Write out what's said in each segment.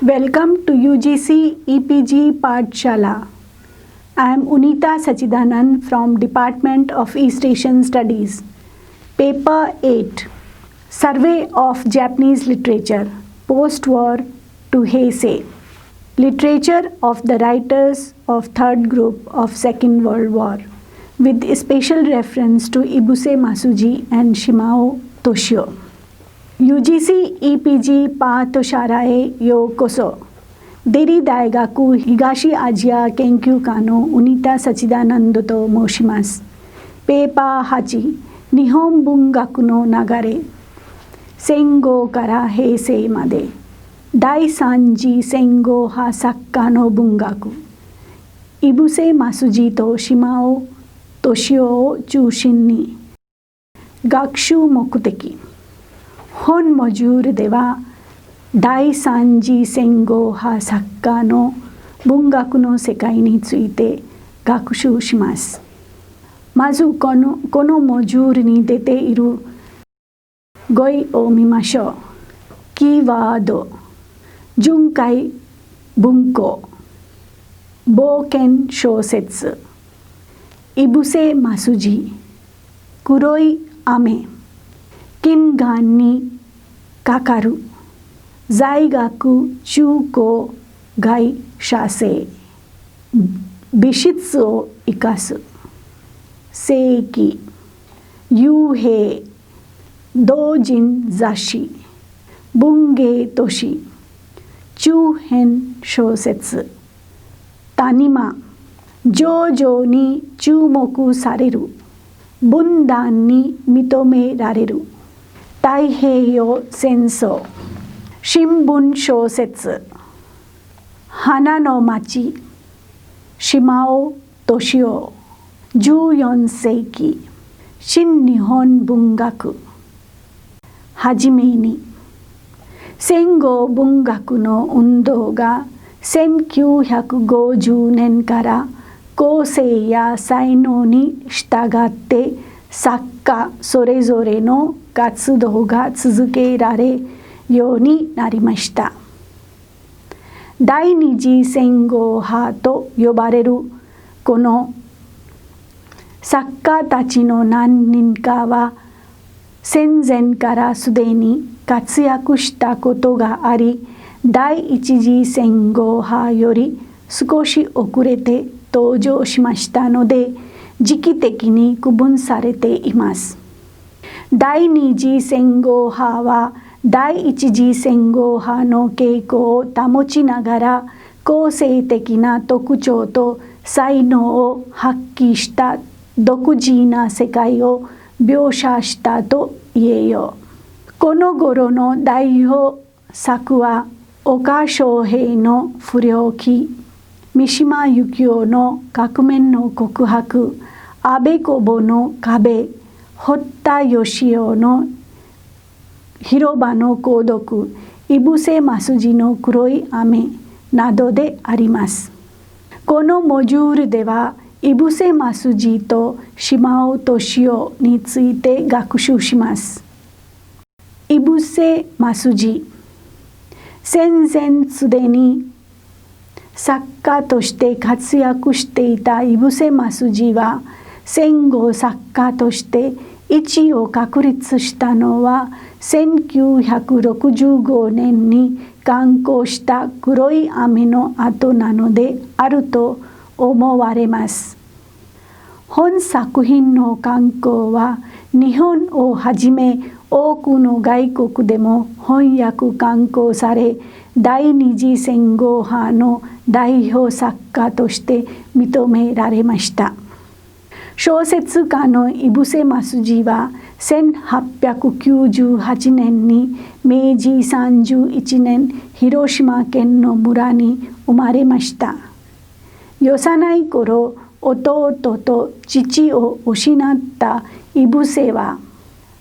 Welcome to UGC EPG Pathshala. I am Unita Sachidanand from Department of East Asian Studies. Paper 8, Survey of Japanese Literature, Post-War to Heisei. Literature of the writers of third group of Second World War, with special reference to Ibuse Masuji and Shimao Toshio. UGC EPG Pathshalaへようこそ。デリ大学東アジア研究科のウニタ・サチダナンドと申します。ペーパー8、日本文学の流れ。戦後から平成まで。第三次戦後派作家の文学。井伏鱒二と島尾敏夫を中心に。学習目的。本モジュールでは第三次戦後派作家の文学の世界について学習します。まずこのモジュールに出ている語彙を見ましょう。キーワード、巡回文庫、冒険小説、井伏鱒二、黒い雨、近岸にかかる、在学中高外社生、美質を生かす、世紀、幽閉、同人雑誌、文芸都市、中編小説、谷間、徐々に注目される、分断に認められる、太平洋戦争、新聞小説、花の町、島尾敏夫、14世紀、新日本文学。はじめに、戦後文学の運動が1950年から個性や才能に従って作家それぞれの活動が続けられるようになりました。第二次戦後派と呼ばれるこの作家たちの何人かは戦前からすでに活躍したことがあり、第一次戦後派より少し遅れて登場しましたので、時期的に区分されています。第二次戦後派は第一次戦後派の傾向を保ちながら個性的な特徴と才能を発揮した独自な世界を描写したと言えよう。この頃の代表作は岡昌平の不良記、三島由紀夫の革命の告白、安部公房の壁、堀田芳雄の広場の孤独、井伏鱒二の黒い雨などであります。このモジュールでは井伏鱒二と島尾敏夫について学習します。井伏鱒二、戦前すでに作家として活躍していた井伏鱒二は戦後作家として一位を確立したのは1965年に刊行した黒い雨の後なのであると思われます。本作品の刊行は日本をはじめ多くの外国でも翻訳刊行され、第二次戦後派の代表作家として認められました。小説家の井伏鱒二は1898年に明治31年広島県の村に生まれました。幼い頃、弟と父を失った井伏は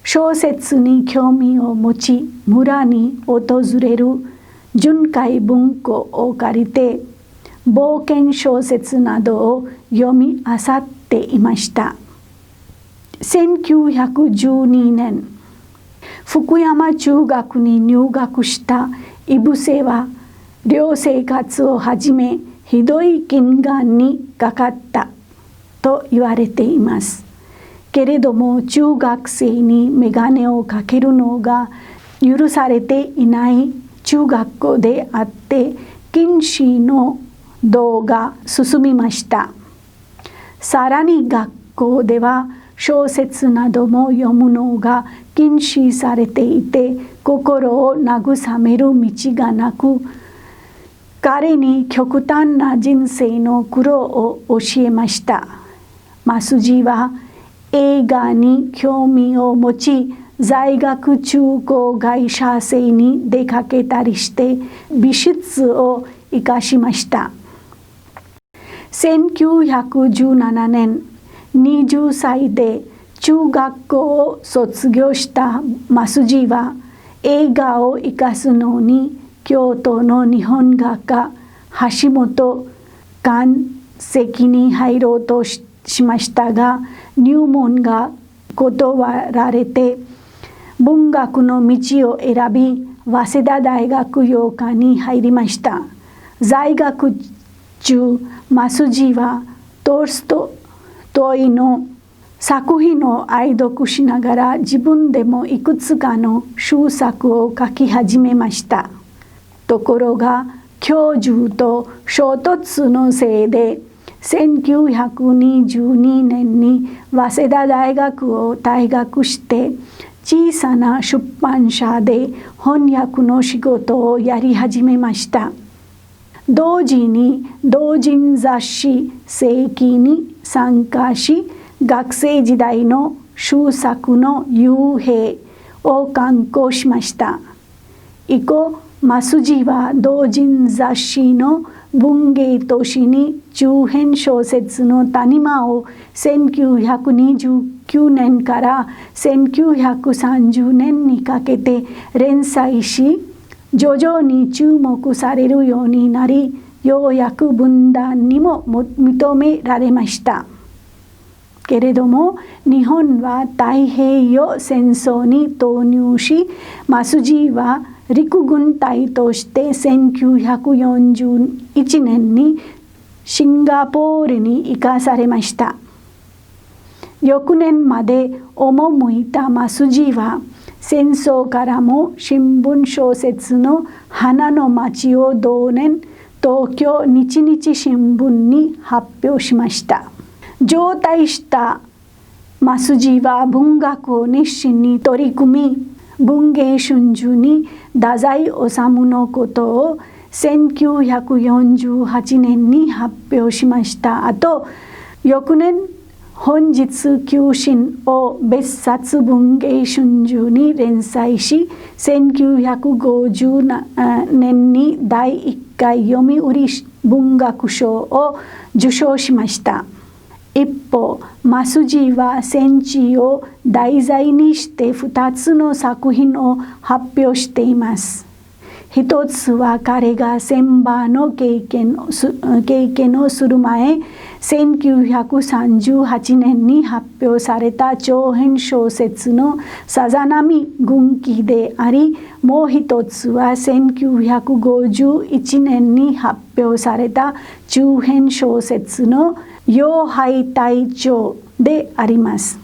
小説に興味を持ち、村に訪れる巡回文庫を借りて冒険小説などを読み漁っていました。1912年、福山中学に入学した井伏は寮生活を始めひどい近眼にかかったと言われています。けれども中学生に眼鏡をかけるのが許されていない中学校であって禁止の道が進みました。さらに学校では小説なども読むのが禁止されていて心を慰める道がなく、彼に極端な人生の苦労を教えました。増地は映画に興味を持ち、在学中校外写生に出かけたりして美術を生かしました。1917年、20歳で中学校を卒業した増地は映画を生かすのに京都の日本画家橋本寛石に入ろうとしましたが入門が断られて文学の道を選び早稲田大学洋科に入りました。在学中増地はトルストイの作品を愛読しながら自分でもいくつかの修作を書き始めました。ところが教授と衝突のせいで1922年に早稲田大学を退学して小さな出版社で翻訳の仕事をやり始めました。同時に同人雑誌世紀に参加し学生時代の修作の幽閉を刊行しました。以降増地は同人雑誌の文芸都市に中編小説の谷間を1929年から1930年にかけて連載し徐々に注目されるようになりようやく文壇にも認められました。けれども日本は太平洋戦争に投入し増地は陸軍隊として1941年にシンガポールに行かされました。翌年まで赴いた増地は戦争からも新聞小説の花の街を同年東京日日新聞に発表しました。上達した増地は文学を熱心に取り組み文藝春秋に太宰治のことを1948年に発表しました。あと翌年本日休診を別冊文藝春秋に連載し1950年に第1回読売文学賞を受賞しました。一方増地は戦地を題材にして2つの作品を発表しています。一つは彼が戦場の経験をする前1938年に発表された長編小説のさざ波軍記でありもう一つは1951年に発表された中編小説の妖廃隊長であります。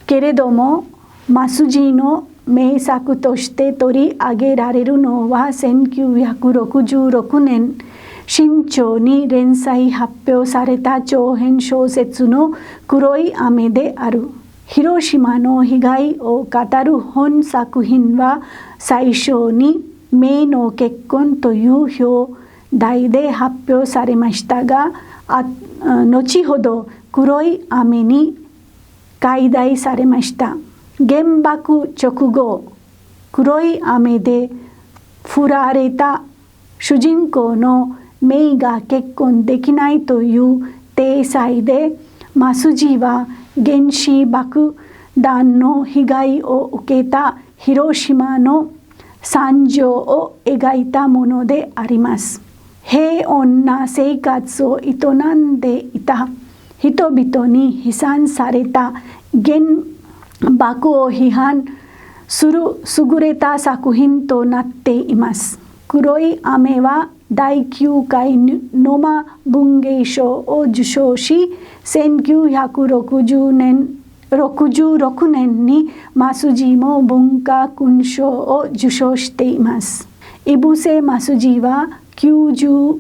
けれども増地の名作として取り上げられるのは1966年新潮に連載発表された長編小説の黒い雨である。広島の被害を語る本作品は最初に名の結婚という表題で発表されましたが後ほど黒い雨に改題されました。原爆直後黒い雨で振られた主人公のメイが結婚できないという体裁で増地は原子爆弾の被害を受けた広島の惨状を描いたものであります。平穏な生活を営んでいた人々に批判された原爆を批判する優れた作品となっています。黒い雨は第9回ノマ文芸賞を受賞し、1966年にマスジも文化勲章を受賞しています。イブセ・マスジは95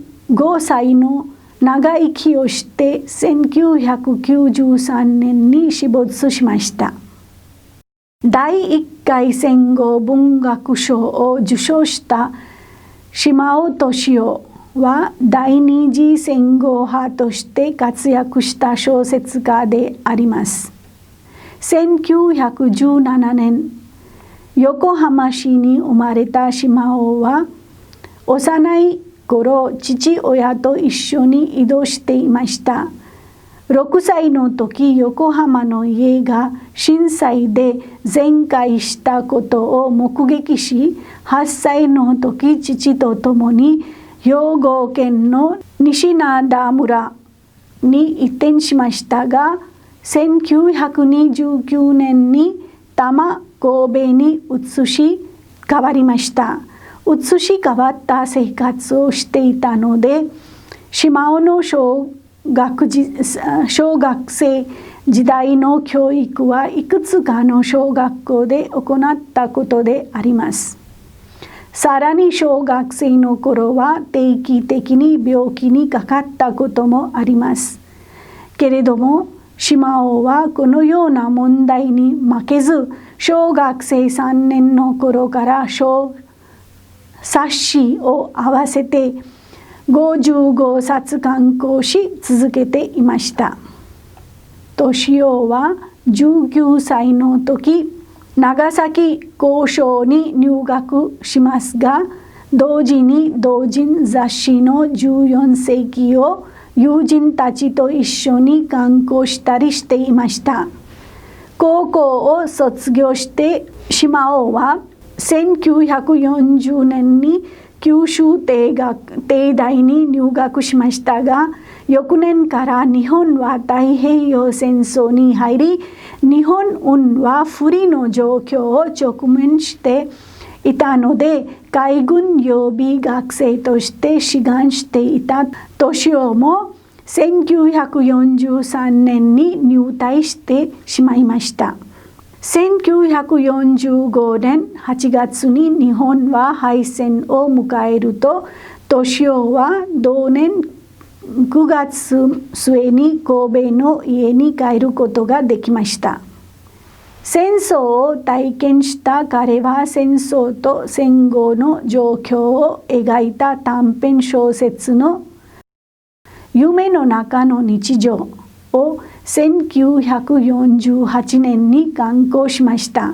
歳の長生きをして1993年に死没しました。第1回戦後文学賞を受賞した島尾敏夫は第二次戦後派として活躍した小説家であります。1917年、横浜市に生まれた島尾は幼い頃、父親と一緒に移動していました。6歳の時、横浜の家が震災で全壊したことを目撃し、8歳の時、父と共に兵庫県の西灘村に移転しましたが、1929年に多摩神戸に移し変わりました。移し変わった生活をしていたので、島尾の小学生時代の教育はいくつかの小学校で行ったことであります。さらに小学生の頃は定期的に病気にかかったこともあります。けれども島尾はこのような問題に負けず、小学生3年の頃から小冊子を合わせて55冊刊行し続けていました。敏夫は19歳の時、長崎高商に入学しますが、同時に同人雑誌の14世紀を友人たちと一緒に刊行したりしていました。高校を卒業して島尾は1940年に九州帝大に入学しましたが、翌年から日本は太平洋戦争に入り、日本軍は不利の状況を直面していたので、海軍予備学生として志願していた敏夫も1943年に入隊してしまいました。1945年8月に日本は敗戦を迎えると、敏夫は同年9月末に神戸の家に帰ることができました。戦争を体験した彼は戦争と戦後の状況を描いた短編小説の夢の中の日常を1948年に刊行しました。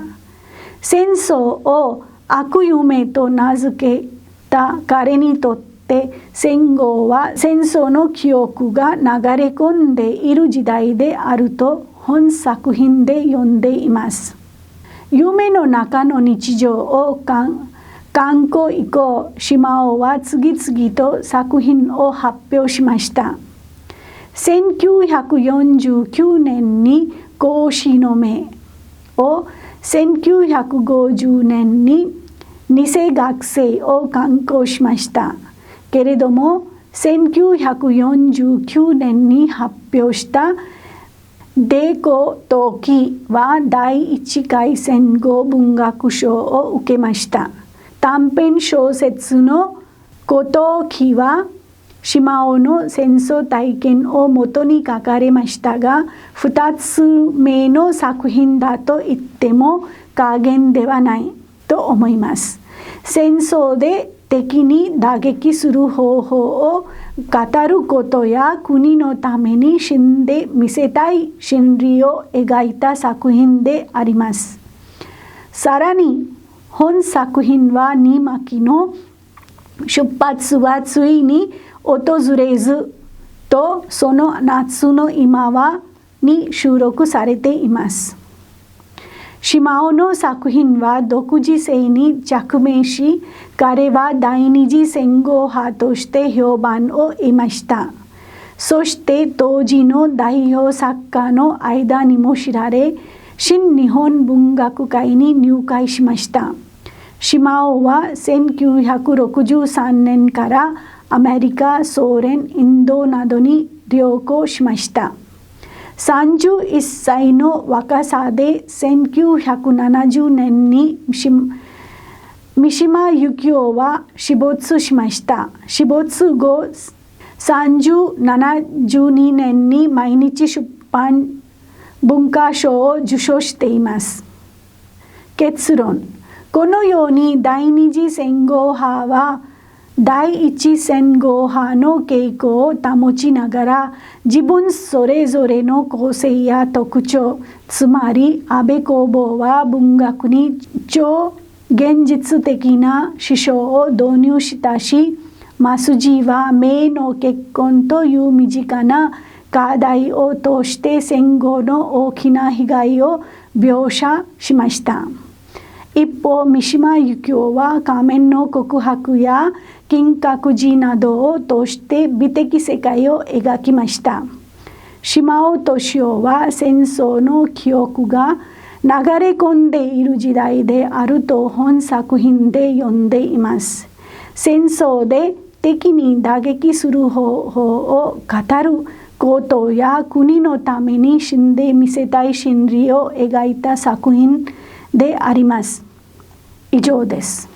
戦争を悪夢と名付けた彼にとって戦後は戦争の記憶が流れ込んでいる時代であると本作品で読んでいます。夢の中の日常を刊行以降、島尾は次々と作品を発表しました。1949年に孔子の目を、1950年に偽学生を刊行しました。けれども1949年に発表したデコトキは第1回戦後文学賞を受けました。短編小説のコトキは島尾の戦争体験をもとに書かれましたが、2つ目の作品だと言っても過言ではないと思います。戦争で敵に打撃する方法を語ることや、国のために死んでみせたい心理を描いた作品であります。さらに本作品は2巻の出発はついに訪れずとその夏の今はに収録されています。島尾の作品は独自性に着目し、彼は第二次戦後派として評判を得ました。そして当時の代表作家の間にも知られ、新日本文学界に入会しました。島尾は1963年からアメリカ、ソ連、インドなどに旅行しました。31歳の若さで1970年に三島由紀夫は死没しました。死没後72年に毎日出版文化賞を受賞しています。結論。このように第二次戦後派は第一戦後派の傾向を保ちながら自分それぞれの個性や特徴、つまり安部公房は文学に超現実的な思想を導入したし、増地は名の結婚という身近な課題を通して戦後の大きな被害を描写しました。一方、三島由紀夫は仮面の告白や金閣寺などを通して美的世界を描きました。島尾敏夫は戦争の記憶が流れ込んでいる時代であると本作品で読んでいます。戦争で敵に打撃する方法を語ることや国のために死んでみせたい心理を描いた作品であります。以上です。